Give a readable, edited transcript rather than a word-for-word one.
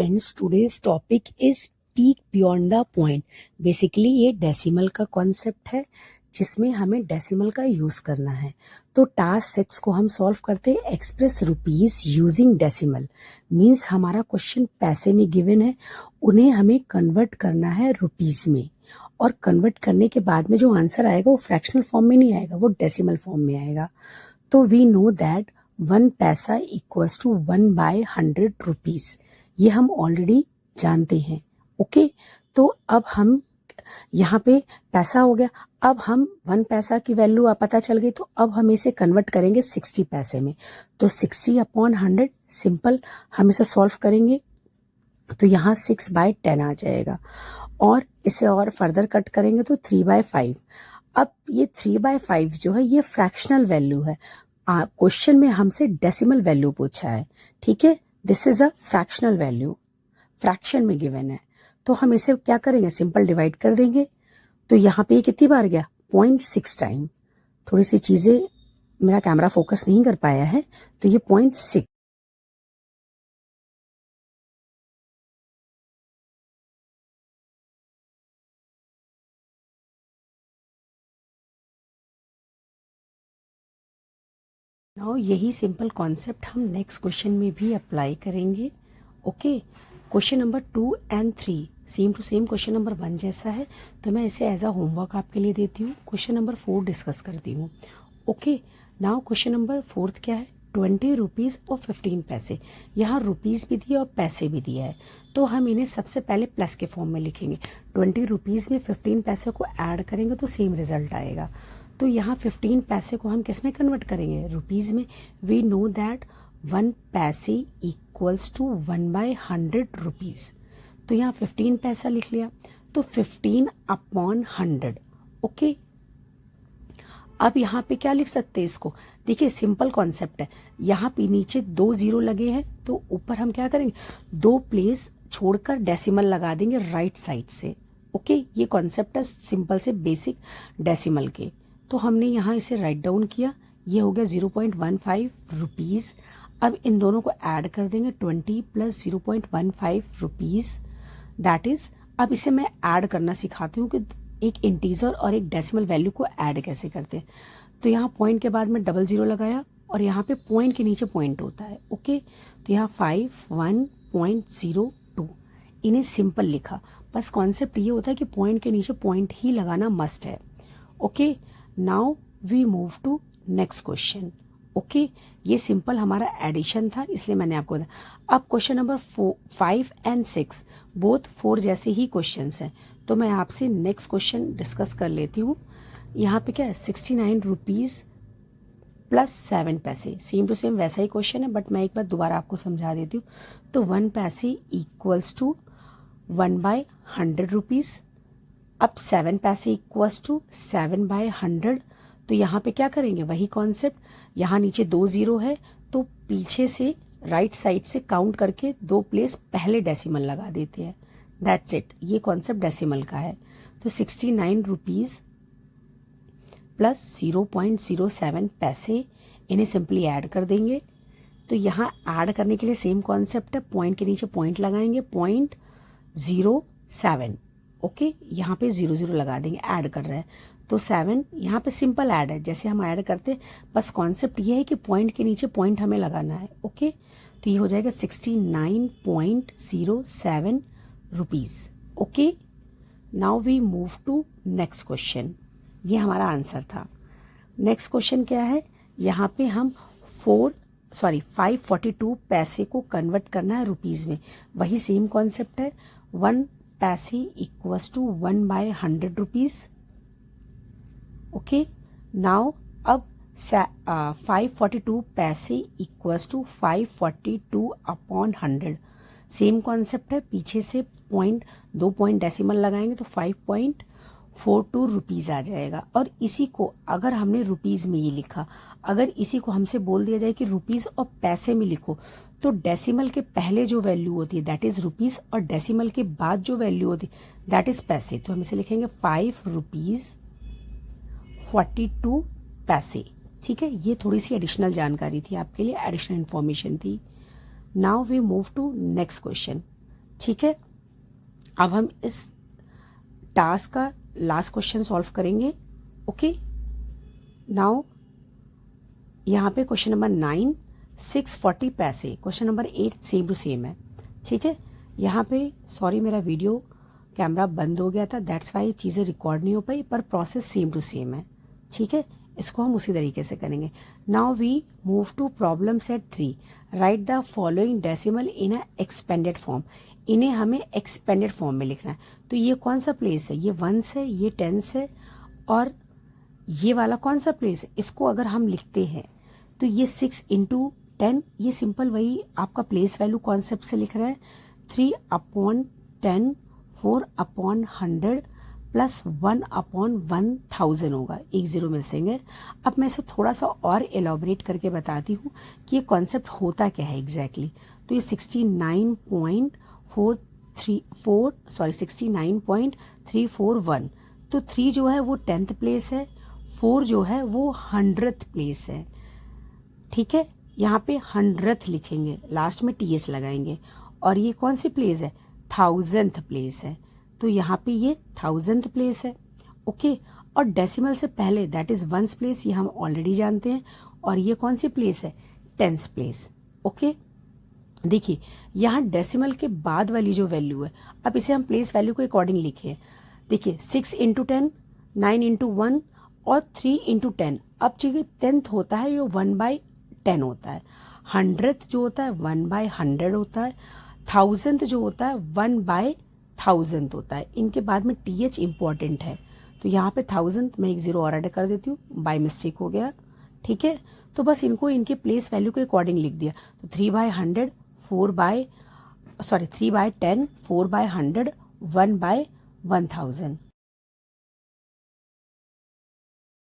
Friends, today's topic is peak beyond the point. Basically ये decimal का concept है जिसमें हमें डेसिमल का यूज करना है। तो टास्क 6 को हम सॉल्व करते हैं। Express rupees using decimal means हमारा क्वेश्चन पैसे में गिवन है, उन्हें हमें कन्वर्ट करना है रुपीज में, और कन्वर्ट करने के बाद में जो आंसर आएगा वो फ्रैक्शनल फॉर्म में नहीं आएगा, वो डेसिमल फॉर्म में आएगा। तो वी नो दैट 1 पैसा इक्वल्स टू 1/100 रुपीज, ये हम ऑलरेडी जानते हैं। ओके, तो अब हम यहाँ पे पैसा हो गया, अब हम 1 पैसा की वैल्यू पता चल गई, तो अब हम इसे कन्वर्ट करेंगे 60 पैसे में। तो 60/100 सिंपल, हम इसे सॉल्व करेंगे तो यहाँ 6/10 आ जाएगा, और इसे और फर्दर कट करेंगे तो 3/5। अब ये 3/5 जो है ये फ्रैक्शनल वैल्यू है। क्वेश्चन में हमसे डेसिमल वैल्यू पूछा है, ठीक है, this is a fractional value, fraction में गिवन है। तो हम इसे क्या करेंगे, सिंपल डिवाइड कर देंगे। तो यहाँ पे ये कितनी बार गया, 0.6 टाइम। थोड़ी सी चीजें मेरा कैमरा फोकस नहीं कर पाया है, तो ये 0.6। नाउ यही सिंपल कॉन्सेप्ट हम नेक्स्ट क्वेश्चन में भी अप्लाई करेंगे। ओके, क्वेश्चन नंबर 2 और 3 same to same question number 1 जैसा है, तो मैं इसे एज अ होमवर्क आपके लिए देती हूँ। क्वेश्चन नंबर 4 डिस्कस करती हूँ। ओके, नाउ क्वेश्चन नंबर 4 क्या है, 20 रुपीज और 15 पैसे। यहाँ रुपीज भी दिया और पैसे भी दिया है, तो हम इन्हें सबसे पहले प्लस के फॉर्म में लिखेंगे। 20 रुपीज में 15 पैसे को ऐड करेंगे तो सेम रिजल्ट आएगा। तो यहाँ 15 पैसे को हम किस में कन्वर्ट करेंगे, रुपीज में। वी नो दैट 1 पैसे इक्वल्स टू 1/100 रुपीज। तो यहाँ 15 पैसा लिख लिया, तो 15/100। ओके, अब यहाँ पे क्या लिख सकते हैं इसको, देखिए सिंपल कॉन्सेप्ट है। यहाँ पे नीचे 2 जीरो लगे हैं, तो ऊपर हम क्या करेंगे, 2 प्लेस छोड़कर डेसिमल लगा देंगे राइट साइड से। ओके, ये कॉन्सेप्ट है सिंपल से बेसिक डेसिमल के। तो हमने यहाँ इसे राइट डाउन किया, ये हो गया 0.15 रुपीज। अब इन दोनों को ऐड कर देंगे, 20 प्लस 0.15 रुपीज, दैट इज। अब इसे मैं ऐड करना सिखाती हूँ कि एक इंटीजर और एक डेसिमल वैल्यू को ऐड कैसे करते हैं। तो यहाँ पॉइंट के बाद में 00 लगाया, और यहाँ पे पॉइंट के नीचे पॉइंट होता है। ओके, तो यहाँ 51.02, इन्हें सिंपल लिखा। बस कॉन्सेप्ट ये होता है कि पॉइंट के नीचे पॉइंट ही लगाना मस्ट है। Okay, now we move to next question. Okay, ये सिंपल हमारा एडिशन था, इसलिए मैंने आपको बताया। अब क्वेश्चन नंबर 5 और 6 बोथ 4 जैसे ही क्वेश्चंस हैं, तो मैं आपसे नेक्स्ट क्वेश्चन डिस्कस कर लेती हूँ। यहाँ पे क्या है, 69 रुपीज प्लस 7 पैसे, सेम टू सेम वैसा ही क्वेश्चन है, बट मैं एक बार दोबारा आपको समझा देती हूँ। तो 1 पैसे इक्वल्स टू 1/100 रुपीज। अब 7 पैसे इक्वल्स टू 7/100। तो यहाँ पे क्या करेंगे, वही कॉन्सेप्ट। यहाँ नीचे 2 जीरो है, तो पीछे से राइट साइड से काउंट करके 2 प्लेस पहले डेसिमल लगा देते हैं, दैट्स इट। ये कॉन्सेप्ट डेसिमल का है। तो 69 रुपीज प्लस 0.07 पैसे, इन्हें सिंपली ऐड कर देंगे। तो यहाँ ऐड करने के लिए सेम कॉन्सेप्ट है, पॉइंट के नीचे पॉइंट लगाएंगे, 0.07। ओके, यहाँ पे 00 लगा देंगे, ऐड कर रहे हैं। तो 7 यहाँ पे सिंपल ऐड है, जैसे हम ऐड करते हैं, बस कॉन्सेप्ट ये है कि पॉइंट के नीचे पॉइंट हमें लगाना है। ओके, तो ये हो जाएगा 69.07 rupees. Okay, now we move to next question. ये हमारा आंसर था। नेक्स्ट क्वेश्चन क्या है, यहाँ पे हम 542 पैसे को कन्वर्ट करना है रुपीज में। वही सेम कॉन्सेप्ट है, 1 पैसे equals to 1/100 rupees. Okay, now अब 542 पैसे इक्वल्स टू 542/100। सेम कॉन्सेप्ट है, पीछे से पॉइंट 2 पॉइंट डेसिमल लगाएंगे तो 5.42 रुपीज आ जाएगा। और इसी को अगर हमने रुपीज में ये लिखा, अगर इसी को हमसे बोल दिया जाए कि रुपीज और पैसे में लिखो, तो डेसिमल के पहले जो वैल्यू होती है दैट इज रुपीज, और डेसिमल के बाद जो वैल्यू होती है दैट इज पैसे। तो हम इसे लिखेंगे 5 रुपीज 42 पैसे। ठीक है, ये थोड़ी सी एडिशनल जानकारी थी आपके लिए, एडिशनल इंफॉर्मेशन थी। Now we move to next question. ठीक है, अब हम इस टास्क का लास्ट क्वेश्चन सॉल्व करेंगे। ओके, नाउ यहाँ पे क्वेश्चन नंबर 9 640 पैसे, question number 8 same to same है। ठीक है, यहाँ पे सॉरी मेरा वीडियो कैमरा बंद हो गया था, दैट्स वाई चीज़ें रिकॉर्ड नहीं हो पाई, पर प्रोसेस सेम टू सेम है। ठीक है, इसको हम उसी तरीके से करेंगे। Now we move to problem set 3, right the following decimal in a expanded form. इन्हें हमें एक्सपेंडेड फॉर्म में लिखना है। तो ये कौन सा प्लेस है, ये वंस है, ये टेंस है, और ये वाला कौन सा प्लेस है। इसको अगर हम लिखते हैं तो ये 6 इंटू 10, ये सिंपल वही आपका प्लेस वैल्यू कॉन्सेप्ट से लिख रहा है। 3/10, 4/100 प्लस 1/1000 होगा, एक जीरो मिसिंग है। अब मैं इसे थोड़ा सा और एलॉबरेट करके बताती हूँ कि ये कॉन्सेप्ट होता क्या है एग्जैक्टली। तो ये 69.341, तो 3 जो है वो 10th प्लेस है, 4 जो है वो 100th प्लेस है। ठीक है, यहाँ पे 100th लिखेंगे, लास्ट में TH लगाएंगे। और ये कौन सी प्लेस है, 1000th प्लेस है, तो यहाँ पे ये 1000th प्लेस है। ओके, और डेसिमल से पहले दैट इज वंस प्लेस, ये हम ऑलरेडी जानते हैं। और ये कौन सी प्लेस है, 10th प्लेस। ओके, देखिए यहाँ डेसिमल के बाद वाली जो वैल्यू है, अब इसे हम प्लेस वैल्यू के अकॉर्डिंग लिखे। देखिए 6 इंटू 10, 9 इंटू 1 और 3 इंटू 10। अब चूंकि 10th होता है ये 1/10 होता है, 100th जो होता है 1/100 होता है, 1000th जो होता है 1/1000 होता है। इनके बाद में TH इंपॉर्टेंट है, तो यहाँ पे 1000 मैं एक जीरो और ऐड कर देती हूँ, बाय मिस्टेक हो गया। ठीक है, तो बस इनको इनके प्लेस वैल्यू के अकॉर्डिंग लिख दिया। तो 3/10, 3/10, 4/100, 1/1000।